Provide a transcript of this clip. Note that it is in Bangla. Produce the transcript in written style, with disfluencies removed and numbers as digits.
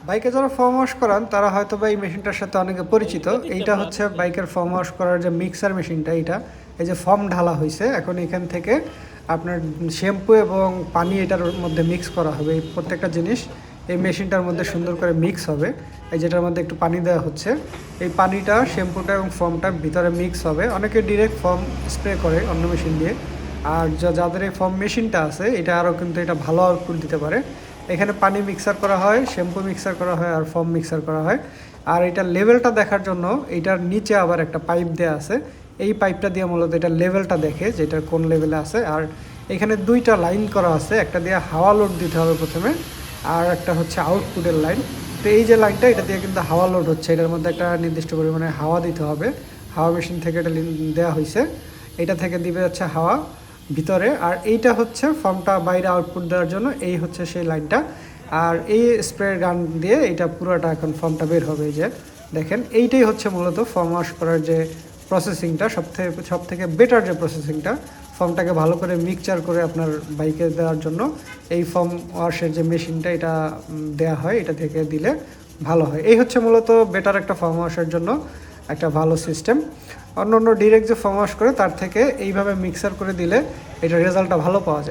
বাইকে যারা ফর্ম ওয়াশ করান তারা হয়তো বা এই মেশিনটার সাথে অনেকে পরিচিত। এইটা হচ্ছে বাইকের ফর্ম ওয়াশ করার যে মিক্সার মেশিনটা এইটা। এই যে ফর্ম ঢালা হইছে, এখন এখান থেকে আপনার শ্যাম্পু এবং পানি এটার মধ্যে মিক্স করা হবে। এই প্রত্যেকটা জিনিস এই মেশিনটার মধ্যে সুন্দর করে মিক্স হবে। এই যেটার মধ্যে একটু পানি দেওয়া হচ্ছে, এই পানিটা শ্যাম্পুটা এবং ফর্মটা ভিতরে মিক্স হবে। অনেকে ডিরেক্ট ফর্ম স্প্রে করে অন্য মেশিন দিয়ে, আর যাদের এই ফর্ম মেশিনটা আছে এটা আরও কিন্তু এটা ভালো আউটপুট দিতে পারে। এখানে পানি মিক্সার করা হয়, শ্যাম্পু মিক্সার করা হয় আর ফর্ম মিক্সার করা হয়। আর এটার লেভেলটা দেখার জন্য এটার নিচে আবার একটা পাইপ দেওয়া আছে। এই পাইপটা দিয়ে মূলত এটা লেভেলটা দেখে যে এটা কোন লেভেলে আছে। আর এখানে দুইটা লাইন করা আছে, একটা দিয়ে হাওয়া লোড দিতে হবে প্রথমে, আর একটা হচ্ছে আউটপুটের লাইন। তো এই যে লাইনটা এটা দিয়ে কিন্তু হাওয়া লোড হচ্ছে, এটার মধ্যে একটা নির্দিষ্ট পরিমাণে হাওয়া দিতে হবে। হাওয়া মেশিন থেকে এটা দেওয়া হয়েছে, এটা থেকে দিবে হচ্ছে হাওয়া ভিতরে। আর এইটা হচ্ছে ফর্মটা বাইরে আউটপুট দেওয়ার জন্য, এই হচ্ছে সেই লাইনটা। আর এই স্প্রে গান দিয়ে এটা পুরোটা এখন ফর্মটা বের হবে। এই যে দেখেন, এইটাই হচ্ছে মূলত ফর্ম ওয়াশ করার যে প্রসেসিংটা, সব থেকে বেটার যে প্রসেসিংটা। ফর্মটাকে ভালো করে মিক্সচার করে আপনার বাইকে দেওয়ার জন্য এই ফর্ম ওয়াশের যে মেশিনটা এটা দেওয়া হয়, এটা থেকে দিলে ভালো হয়। এই হচ্ছে মূলত বেটার একটা ফর্ম ওয়াশের জন্য একটা ভালো সিস্টেম। অন্য অন্য ডিরেক্ট যে ফর্ম ওয়াশ করে তার থেকে এইভাবে মিক্সার করে দিলে এটা রেজাল্টটা ভালো পাওয়া যায়।